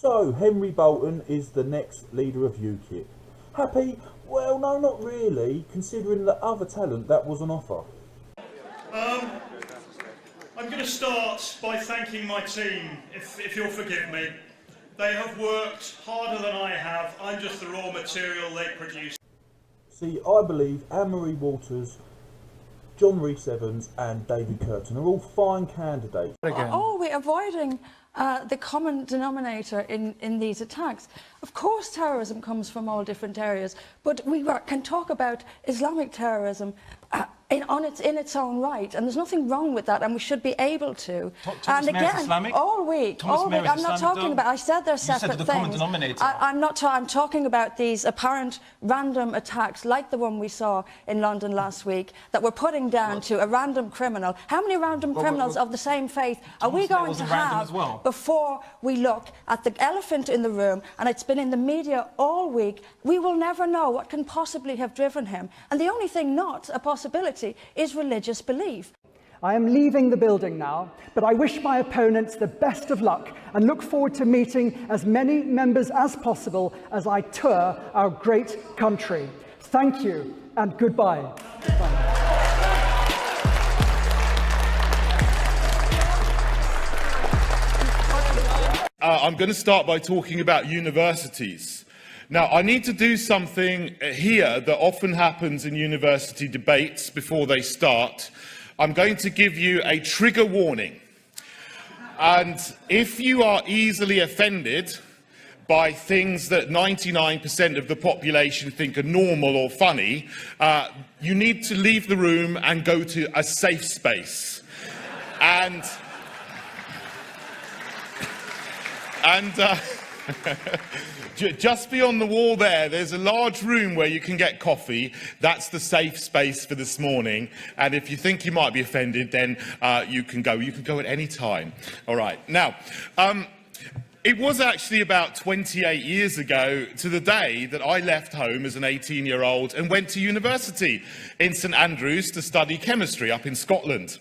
So, Henry Bolton is the next leader of UKIP. Happy? Well, no, not really, considering the other talent that was on offer. I'm going to start by thanking my team, if you'll forgive me. They have worked harder than I have. I'm just the raw material they produce. See, I believe Anne-Marie Waters, John Rhys-Evans and David Curtin are all fine candidates. Oh, we're avoiding the common denominator in these attacks. Of course terrorism comes from all different areas, but we can talk about Islamic terrorism in its own right, and there's nothing wrong with that, and we should be able to. Thomas and Mayer's again, Islamic? all week, I'm not talking about, I said they're separate things. You said the things. common denominator. I'm talking about these apparent random attacks, like the one we saw in London last week, that we're putting down to a random criminal. How many random criminals of the same faith are we going to have before we look at the elephant in the room? And it's been in the media all week. We will never know what can possibly have driven him. And the only thing not a possibility is religious belief. I am leaving the building now, but I wish my opponents the best of luck and look forward to meeting as many members as possible as I tour our great country. Thank you and goodbye. I'm going to start by talking about universities. Now, I need to do something here that often happens in university debates before they start. I'm going to give you a trigger warning. And if you are easily offended by things that 99% of the population think are normal or funny, you need to leave the room and go to a safe space. And just beyond the wall there's a large room where you can get coffee. That's the safe space for this morning. And if you think you might be offended, then you can go. You can go at any time. All right. Now, it was actually about 28 years ago to the day that I left home as an 18-year-old and went to university in St Andrews to study chemistry up in Scotland.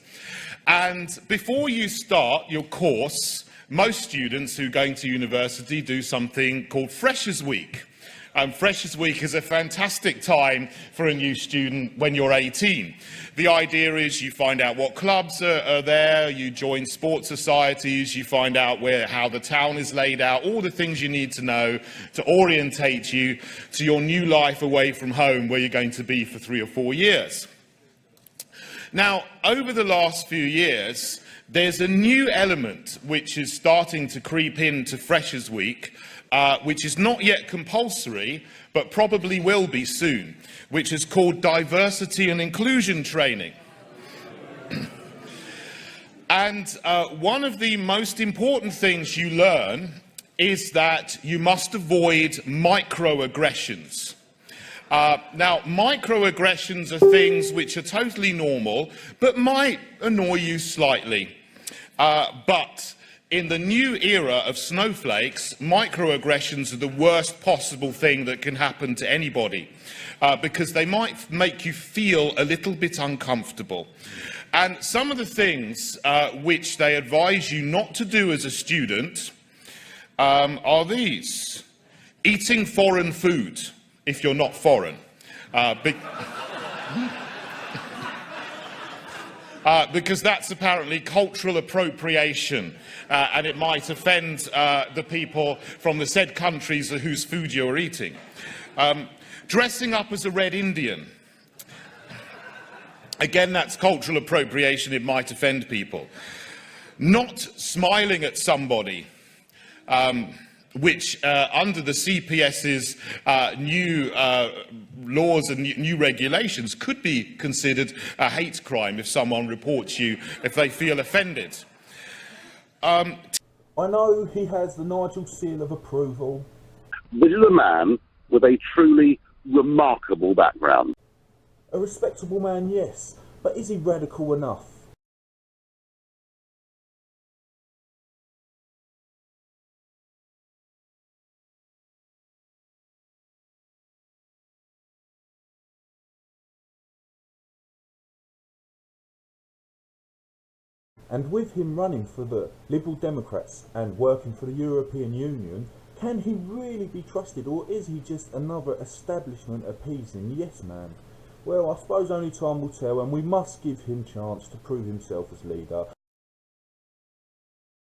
And before you start your course, most students who are going to university do something called Freshers' Week. Freshers' Week is a fantastic time for a new student when you're 18. The idea is you find out what clubs are there, you join sports societies, you find out how the town is laid out, all the things you need to know to orientate you to your new life away from home where you're going to be for 3 or 4 years. Now, over the last few years, there's a new element which is starting to creep into Freshers' Week, which is not yet compulsory, but probably will be soon, which is called diversity and inclusion training. And one of the most important things you learn is that you must avoid microaggressions. Now, microaggressions are things which are totally normal, but might annoy you slightly. But in the new era of snowflakes, microaggressions are the worst possible thing that can happen to anybody, because they might make you feel a little bit uncomfortable. And some of the things which they advise you not to do as a student are these. Eating foreign food, if you're not foreign. Because that's apparently cultural appropriation, and it might offend the people from the said countries whose food you're eating. Dressing up as a Red Indian. Again, that's cultural appropriation. It might offend people. Not smiling at somebody, which under the CPS's new laws and new regulations could be considered a hate crime if someone reports you if they feel offended. I know he has the Nigel seal of approval. This is a man with a truly remarkable background. A respectable man, yes, but is he radical enough? And with him running for the Liberal Democrats and working for the European Union, can he really be trusted, or is he just another establishment appeasing yes man? Well, I suppose only time will tell, and we must give him chance to prove himself as leader.